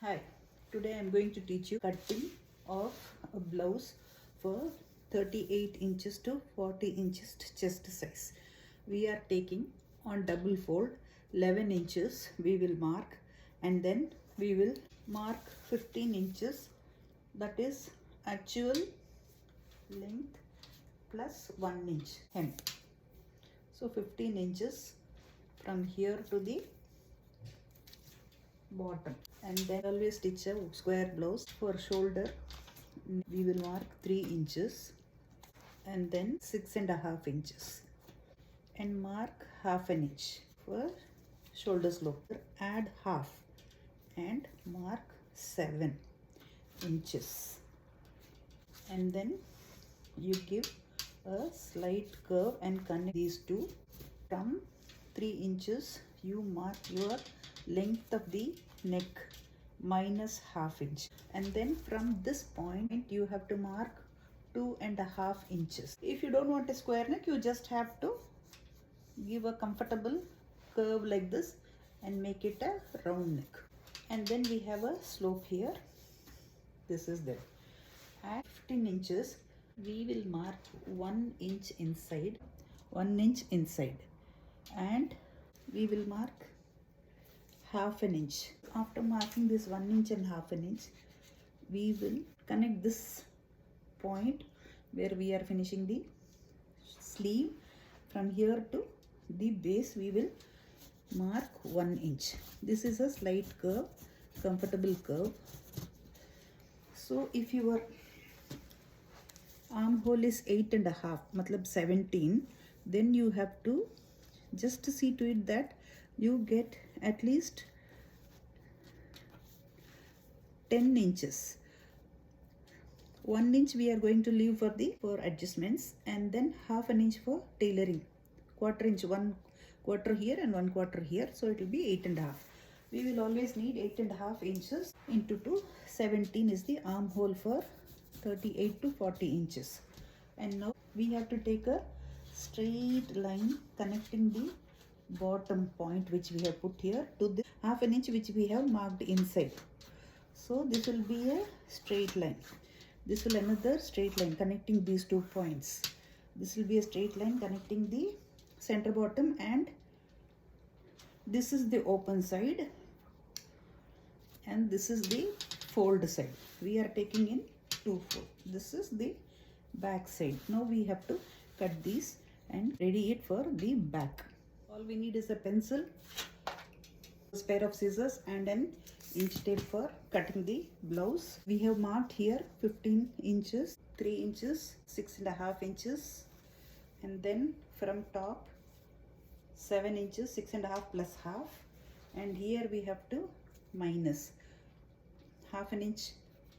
Hi, today I am going to teach you cutting of a blouse for 38 inches to 40 inches chest size. We are taking on double fold 11 inches we will mark, and then we will mark 15 inches, that is actual length plus 1 inch hem. So 15 inches from here to the bottom, and then always stitch a square blouse. For shoulder we will mark 3 inches and then 6.5 inches, and mark half an inch for shoulder slope. Add half and mark 7 inches, and then you give a slight curve and connect these two. From 3 inches you mark your length of the neck minus half inch, and then from this point you have to mark 2.5 inches. If you don't want a square neck, you just have to give a comfortable curve like this and make it a round neck. And then we have a slope here. This is there. At 15 inches we will mark 1 inch inside, 1 inch inside, and we will mark half an inch. After marking this 1 inch and half an inch, we will connect this point where we are finishing the sleeve. From here to the base we will mark 1 inch. This is a slight curve, comfortable curve. So if your armhole is 8.5, matlab 17, then you have to just see to it that you get at least 10 inches. 1 inch we are going to leave for adjustments, and then half an inch for tailoring. Quarter inch, 1 quarter here and 1 quarter here, so it will be 8.5. We will always need 8.5 inches into 2. 17 is the armhole for 38 to 40 inches. And now we have to take a straight line connecting the bottom point which we have put here to the half an inch which we have marked inside. So this will be a straight line. This will another straight line connecting these 2 points. This will be a straight line connecting the center bottom, and this is the open side and this is the fold side. We are taking in 2 fold. This is the back side. Now we have to cut these and ready it for the back. All we need is a pencil, a pair of scissors, and an inch tape for cutting the blouse. We have marked here 15 inches, 3 inches, 6.5 inches, and then from top 7 inches, 6.5 plus half, and here we have to minus half an inch.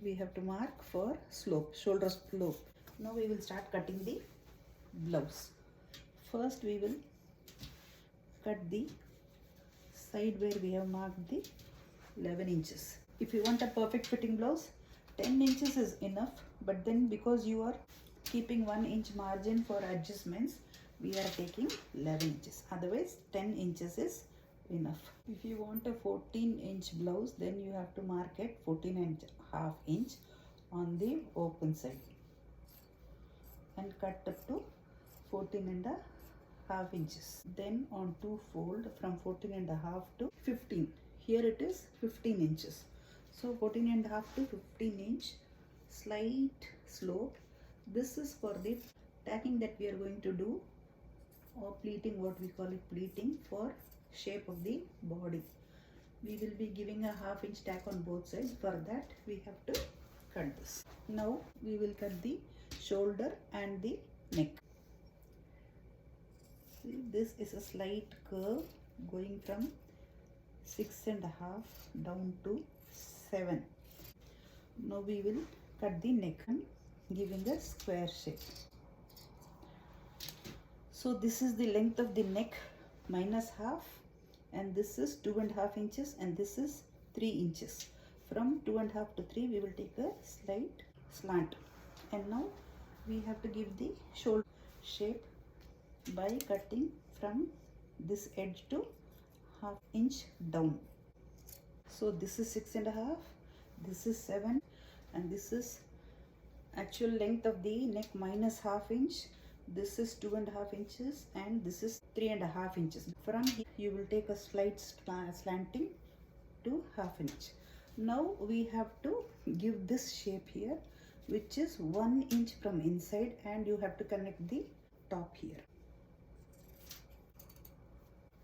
We have to mark for slope, shoulder slope. Now we will start cutting the blouse. First we will cut the side where we have marked the 11 inches. If you want a perfect fitting blouse, 10 inches is enough, but then because you are keeping 1 inch margin for adjustments, we are taking 11 inches. Otherwise 10 inches is enough. If you want a 14-inch blouse, then you have to mark at 14.5 inch on the open side and cut up to 14.5 inches. Then on 2 fold from 14.5 to 15. Here it is 15 inches. So 14.5 to 15 inch slight slope. This is for the tacking that we are going to do, or pleating, what we call it, pleating for shape of the body. We will be giving a half inch tack on both sides. For that we have to cut this. Now we will cut the shoulder and the neck. See, this is a slight curve going from 6.5 down to 7. Now we will cut the neck and giving a square shape. So this is the length of the neck minus half, and this is 2.5 inches, and this is 3 inches. From 2.5 to 3 we will take a slight slant, and now we have to give the shoulder shape by cutting from this edge to half inch down. So this is 6.5, this is 7, and this is actual length of the neck minus half inch. This is 2.5 inches and this is 3.5 inches. From here you will take a slight slanting to half inch. Now we have to give this shape here, which is 1 inch from inside, and you have to connect the top here.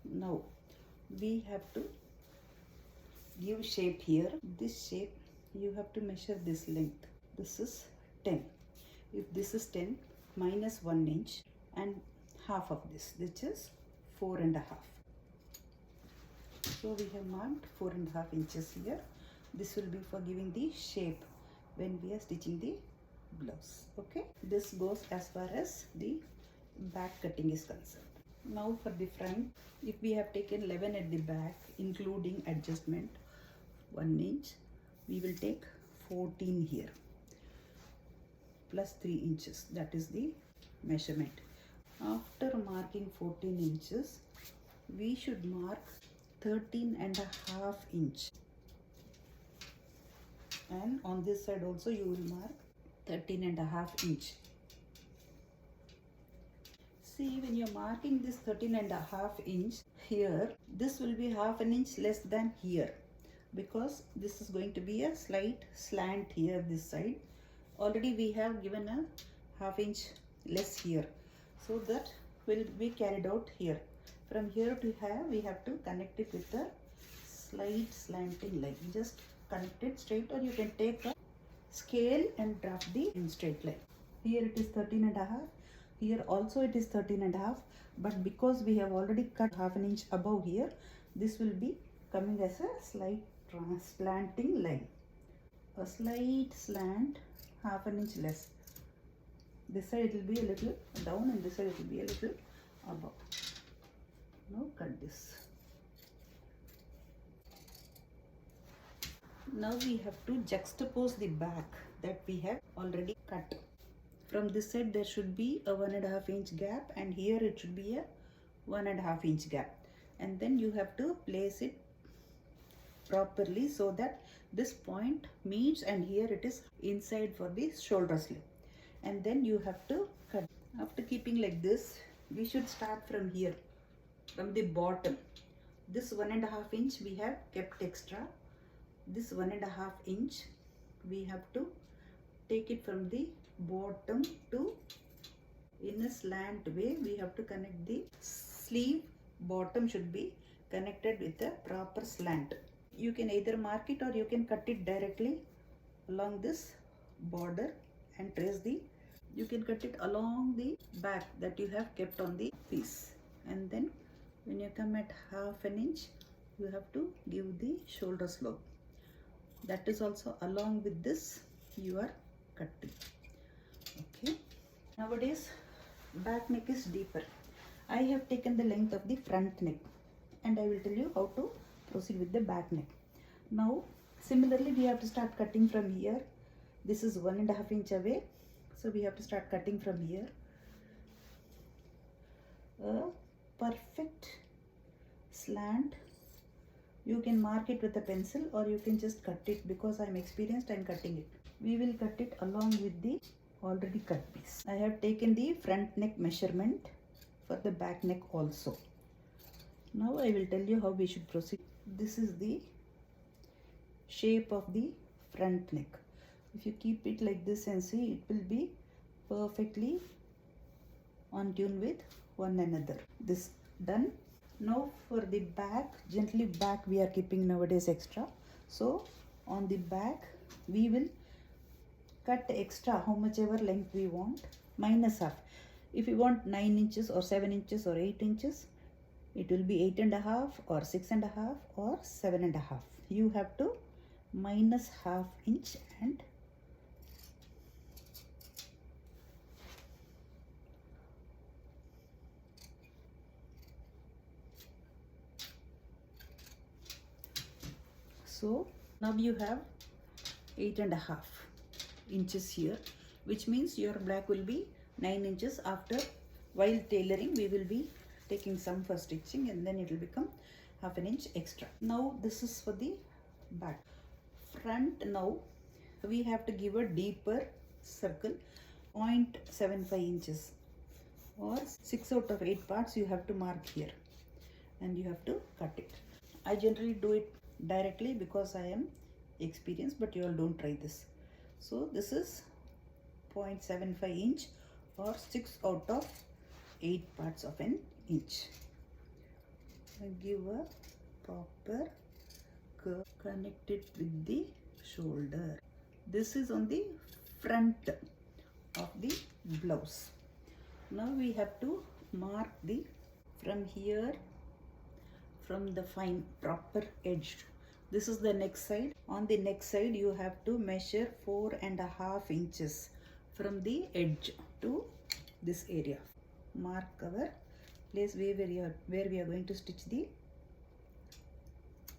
Now we have to give shape here. This shape you have to measure this length. This is 10. If this is 10, minus 1 inch and half of this, which is 4.5. So we have marked 4.5 inches here. This will be for giving the shape when we are stitching the blouse. Okay, this goes as far as the back cutting is concerned. Now for the front, if we have taken 11 at the back including adjustment 1 inch, we will take 14 here plus 3 inches. That is the measurement. After marking 14 inches, we should mark 13.5 inch, and on this side also you will mark 13.5 inch. See, when you're marking this 13.5 inch here, this will be half an inch less than here, because this is going to be a slight slant here this side. Already we have given a half inch less here, so that will be carried out here. From here to here we have to connect it with a slight slanting line. Just connect it straight, or you can take a scale and draft the straight line. Here it is 13.5, here also it is 13.5, but because we have already cut half an inch above here, this will be coming as a slight slanting line. A slight slant, half an inch less. This side it will be a little down and this side it will be a little above. Now cut this. Now we have to juxtapose the back that we have already cut. From this side there should be a 1.5 inch gap, and here it should be a 1.5 inch gap, and then you have to place it properly so that this point meets, and here it is inside for the shoulder sleeve, and then you have to cut. After keeping like this, we should start from here, from the bottom. This 1.5 inch we have kept extra. This 1.5 inch we have to take it from the bottom to, in a slant way we have to connect the sleeve. Bottom should be connected with a proper slant. You can either mark it or you can cut it directly along this border and trace the, you can cut it along the back that you have kept on the piece, and then when you come at half an inch you have to give the shoulder slope. That is also along with this you are cutting. Okay, nowadays back neck is deeper. I have taken the length of the front neck, and I will tell you how to proceed with the back neck. Now similarly we have to start cutting from here. This is 1.5 inch away, so we have to start cutting from here. A perfect slant. You can mark it with a pencil or you can just cut it. Because I am experienced, I am cutting it. We will cut it along with the already cut piece. I have taken the front neck measurement for the back neck also. Now I will tell you how we should proceed. This is the shape of the front neck. If you keep it like this and see, it will be perfectly on tune with one another. This done. Now for the back, gently back we are keeping nowadays extra. So on the back we will cut extra how much ever length we want, minus half. If you want 9 inches or 7 inches or 8 inches, it will be 8.5 or 6.5 or 7.5. You have to minus half inch and so now you have 8.5 inches here, which means your black will be 9 inches. After, while tailoring, we will be taking some for stitching, and then it will become half an inch extra. Now this is for the back. Front, now we have to give a deeper circle, 0.75 inches or 6 out of 8 parts you have to mark here and you have to cut it. I generally do it directly because I am experienced, but you all don't try this. So this is 0.75 inch or 6 out of 8 parts of an inch. I give a proper curve, connect it with the shoulder. This is on the front of the blouse. Now we have to mark the from here, from the fine proper edge. This is the neck side. On the neck side you have to measure 4.5 inches from the edge to this area. Mark our place where we are going to stitch the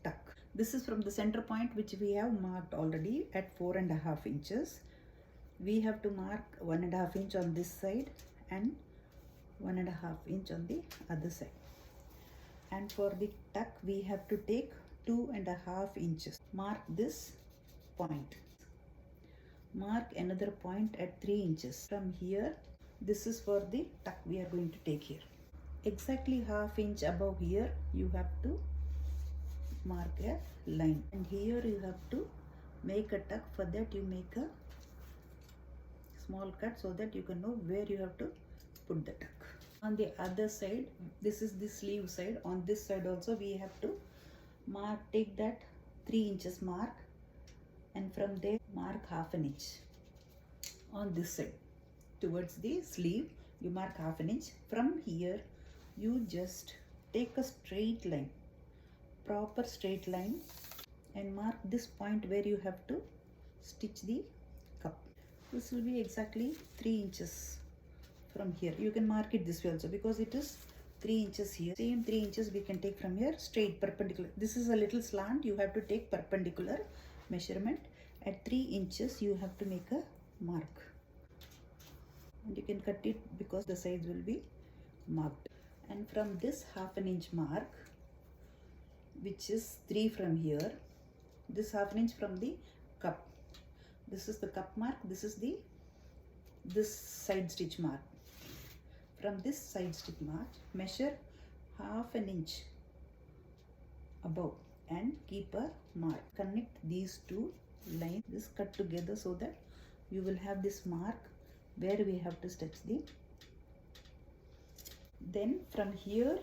tuck. This is from the center point which we have marked already at 4.5 inches. We have to mark 1.5 inch on this side and 1.5 inch on the other side. And for the tuck we have to take 2.5 inches. Mark this point. Mark another point at 3 inches. From here, this is for the tuck we are going to take here. Exactly ½ inch above here you have to mark a line, and here you have to make a tuck. For that you make a small cut so that you can know where you have to put the tuck. On the other side, this is the sleeve side. On this side also we have to mark, take that 3 inches mark, and from there mark ½ inch. On this side towards the sleeve you mark ½ inch. From here you just take a straight line, proper straight line, and mark this point where you have to stitch the cup. This will be exactly 3 inches from here. You can mark it this way also because it is 3 inches here. Same 3 inches we can take from here, straight perpendicular. This is a little slant, you have to take perpendicular measurement. At 3 inches you have to make a mark, and you can cut it because the sides will be marked. And from this ½ inch mark, which is 3 from here, this ½ inch from the cup, this is the cup mark, this is this side stitch mark. From this side stitch mark measure ½ inch above and keep a mark. Connect these two lines, this cut together, so that you will have this mark where we have to stitch the. Then from here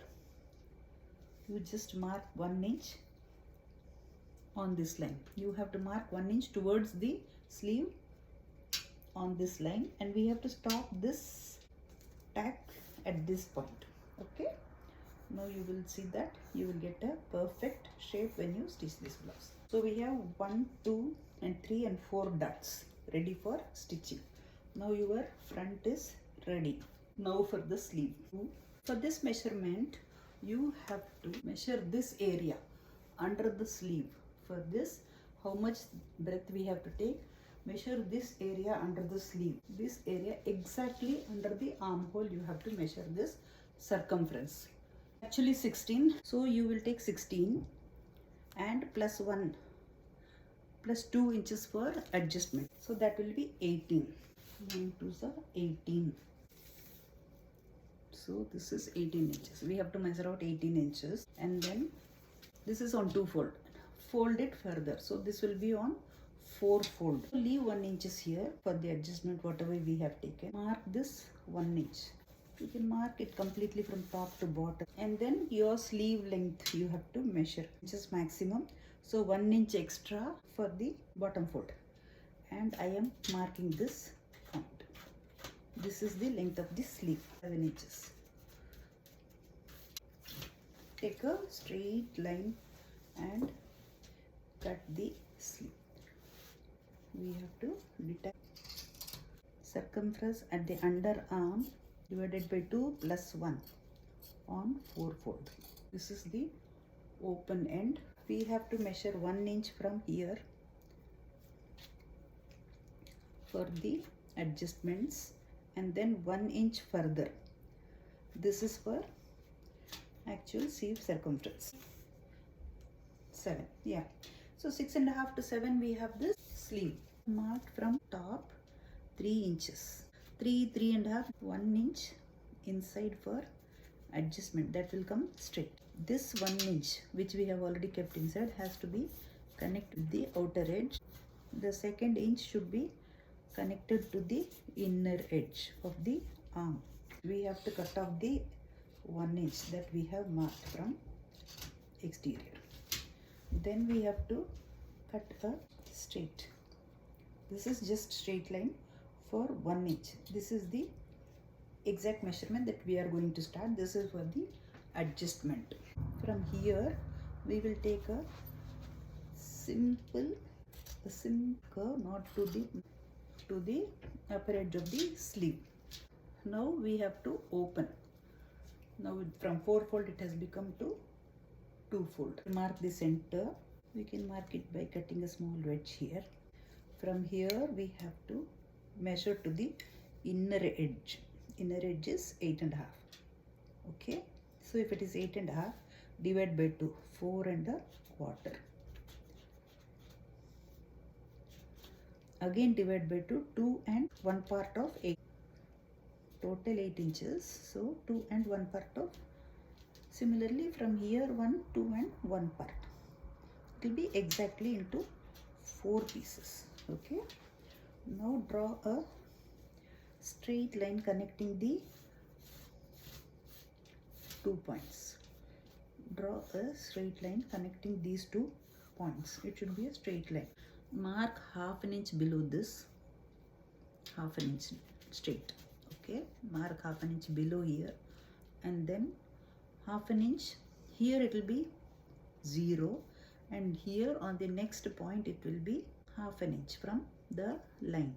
you just mark 1 inch on this line. You have to mark 1 inch towards the sleeve on this line, and we have to stop this tack at this point. Okay, now you will see that you will get a perfect shape when you stitch this blouse. So we have 1, 2 and 3 and 4 dots ready for stitching. Now your front is ready. Now for the sleeve. For this measurement you have to measure this area under the sleeve. For this, how much breadth we have to take, measure this area under the sleeve. This area exactly under the armhole you have to measure this circumference. Actually 16, so you will take 16 and plus 1 plus 2 inches for adjustment, so that will be 18. 9 2s are 18. So this is 18 inches. We have to measure out 18 inches, and then this is on 2 fold. Fold it further, so this will be on 4 fold. Leave 1 inches here for the adjustment whatever we have taken. Mark this 1 inch. You can mark it completely from top to bottom, and then your sleeve length you have to measure, just maximum. So 1 inch extra for the bottom fold, and I am marking this point. This is the length of the sleeve, 7 inches. Take a straight line and cut the sleeve. We have to detach circumference at the underarm divided by 2 plus 1 on 4 fold. This is the open end. We have to measure 1 inch from here for the adjustments, and then 1 inch further. This is for actual sleeve circumference. 7, yeah. So 6.5 to 7 we have this sleeve. Mark from top 3 inches. 3.5, 1 inch inside for adjustment, that will come straight. This 1 inch which we have already kept inside has to be connected with the outer edge. The second inch should be connected to the inner edge of the arm. We have to cut off the 1 inch that we have marked from exterior. Then we have to cut a straight. This is just straight line for 1 inch. This is the exact measurement that we are going to start. This is for the adjustment. From here we will take a simple curve, not to the upper edge of the sleeve. Now we have to open. Now from 4-fold it has become to 2-fold. Mark the center. We can mark it by cutting a small wedge here. From here we have to measure to the inner edge. Inner edge is 8.5. Okay, so if it is 8.5, divide by 2, 4.25. Again divide by 2, 2 and 1 part of 8. Total 8 inches. So 2 and 1 part of. Similarly from here 1, 2 and 1 part. It will be exactly into 4 pieces. Okay. Now draw a straight line connecting the 2 points. Draw a straight line connecting these 2 points. It should be a straight line. Mark half an inch below this. Half an inch straight. Okay. Mark half an inch below here. And then half an inch. Here it will be 0. And here on the next point it will be half an inch from the line.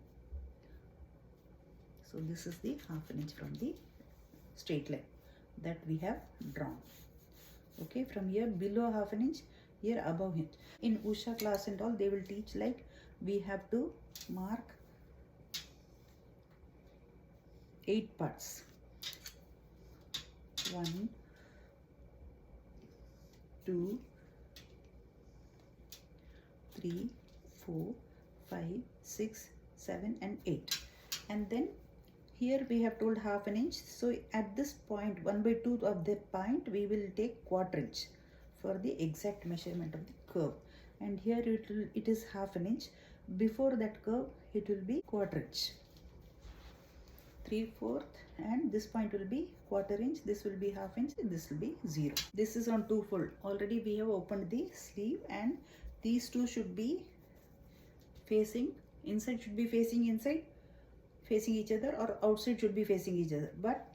So this is the half an inch from the straight line that we have drawn. Okay, from here below half an inch, here above it. In Usha class and all, they will teach like we have to mark 8 parts. 1, 2, 3, 4, 5, 6, 7 and 8. And then here we have told half an inch. So at this point 1/2 of that point we will take 1/4 inch for the exact measurement of the curve. And here it is half an inch. Before that curve it will be 1/4 inch. 3/4 and this point will be 1/4 inch. This will be half inch and this will be 0. This is on 2-fold. Already we have opened the sleeve and these two should be facing inside, should be facing inside, facing each other, or outside should be facing each other, but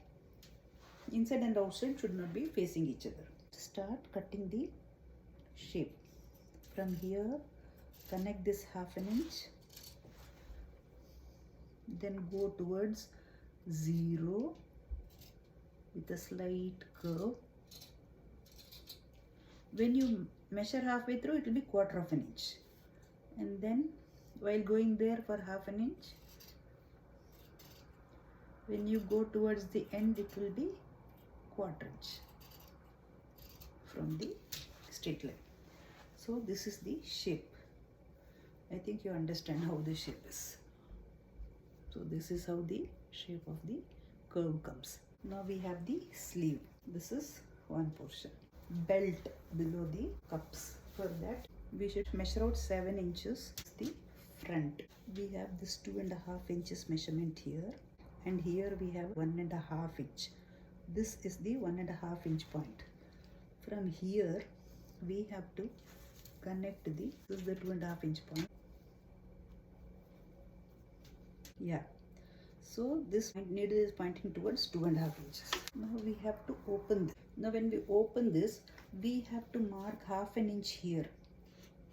inside and outside should not be facing each other. Start cutting the shape. From here connect this half an inch, then go towards 0 with a slight curve. When you measure halfway through it will be 1/4 of an inch, and then while going there for half an inch, when you go towards the end it will be 1/4 inch from the straight line. So this is the shape. I think you understand how the shape is. So this is how the shape of the curve comes. Now we have the sleeve. This is one portion. Belt below the cups. For that we should measure out 7 inches. The front. We have this 2.5 inches measurement here, and here we have 1.5 inch. This is the 1.5 inch point. From here we have to connect this is the 2.5 inch point. Yeah, so this needle is pointing towards 2.5 inches. Now we have to open this. Now when we open this, we have to mark half an inch here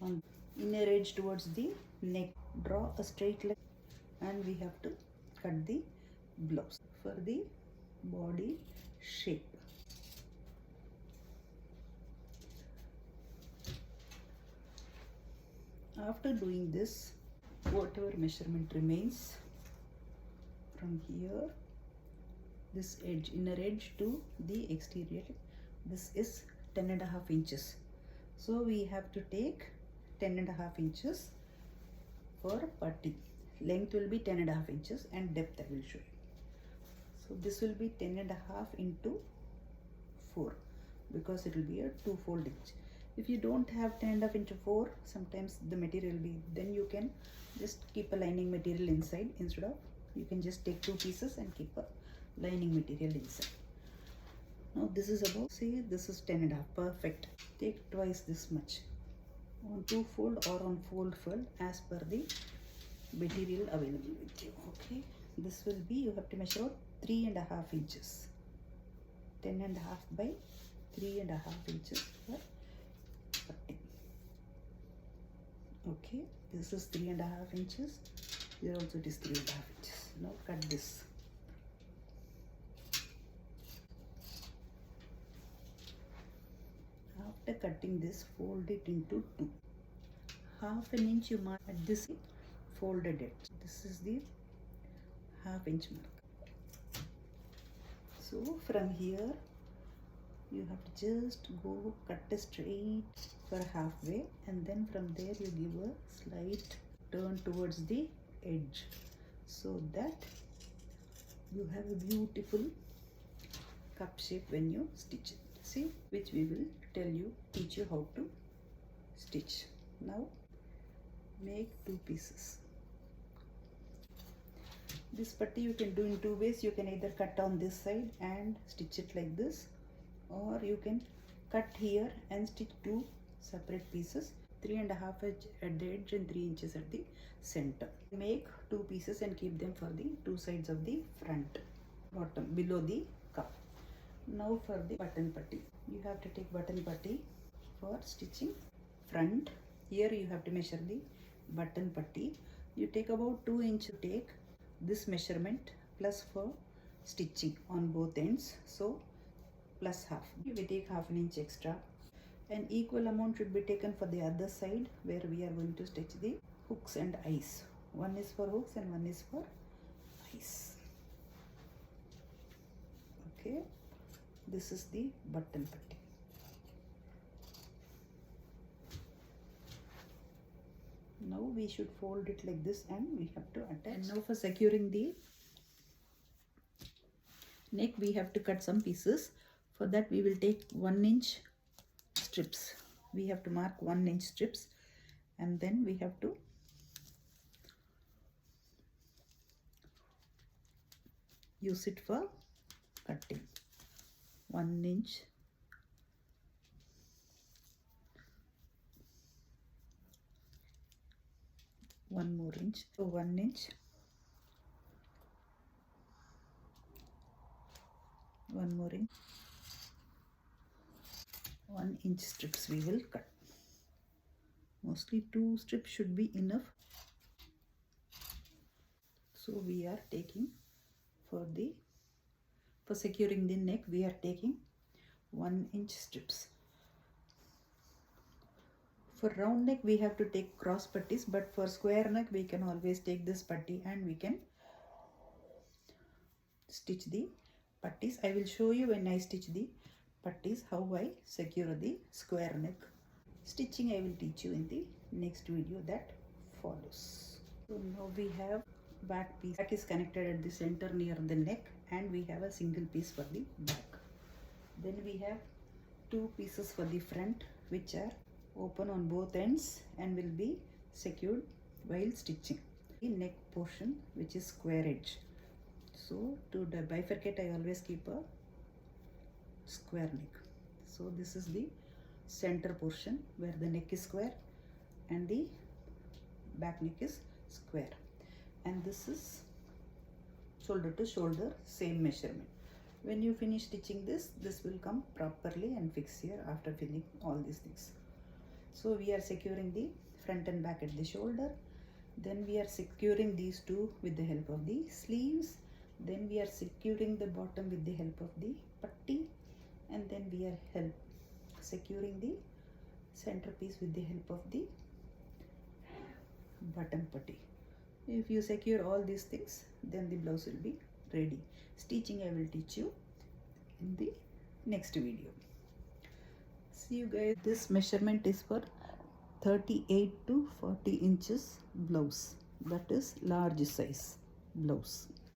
on inner edge towards the neck. Draw a straight line and we have to cut the blouse for the body shape. After doing this, whatever measurement remains from here, this edge, inner edge to the exterior, this is 10.5 inches. So we have to take 10.5 inches for putty. Length will be 10.5 inches and depth I will show you. So this will be 10.5 into 4 because it will be a 2-fold inch. If you don't have 10.5 into 4, sometimes the material will be, then you can just keep a lining material inside. Instead of, you can just take 2 pieces and keep a lining material inside. Now this is about, say this is 10.5, perfect. Take twice this much on 2-fold or on fold as per the material available with you. Okay, this will be, you have to measure out 3.5 inches, 10.5 by 3.5 inches for cutting. Okay, this is 3.5 inches, here also it is 3.5 inches. Now cut this. After cutting this, fold it into 2. Half an inch you mark at this, folded it. This is the half-inch mark. So from here you have to just go cut a straight for halfway, and then from there you give a slight turn towards the edge so that you have a beautiful cup shape when you stitch it. See, which we will teach you how to stitch. Now make 2 pieces. This putty you can do in 2 ways. You can either cut on this side and stitch it like this, or you can cut here and stitch 2 separate pieces, 3.5 inch at the edge and 3 inches at the center. Make 2 pieces and keep them for the 2 sides of the front, bottom, below the cup. Now for the button putty, you have to take button putty for stitching front. Here you have to measure the button putty. You take about 2 inches. Take this measurement plus for stitching on both ends, so plus half. We take half an inch extra. An equal amount should be taken for the other side where we are going to stitch the hooks and eyes. One is for hooks and one is for eyes. Okay, this is the button putty. Now we should fold it like this and we have to attach. And now for securing the neck, we have to cut some pieces. For that we will take 1 inch strips. We have to mark 1 inch strips, and then we have to use it for cutting. 1 inch, 1 more inch, so 1 inch, 1 more inch, 1 inch strips we will cut. Mostly 2 strips should be enough. So we are taking for securing the neck, we are taking 1 inch strips. For round neck we have to take cross putties, but for square neck we can always take this putty and we can stitch the putties. I will show you when I stitch the putties how I secure the square neck. Stitching I will teach you in the next video that follows. So now we have back piece. Back is connected at the center near the neck, and we have a single piece for the back. Then we have 2 pieces for the front, which are open on both ends and will be secured while stitching. The neck portion, which is square edge. So to bifurcate I always keep a square neck. So this is the center portion where the neck is square and the back neck is square, and this is shoulder to shoulder, same measurement. When you finish stitching this will come properly and fix here after filling all these things. So we are securing the front and back at the shoulder, then we are securing these 2 with the help of the sleeves, then we are securing the bottom with the help of the putty, and then we are securing the center piece with the help of the button putty. If you secure all these things, then the blouse will be ready. Stitching I will teach you in the next video. See you guys. This measurement is for 38 to 40 inches blouse, that is large size blouse.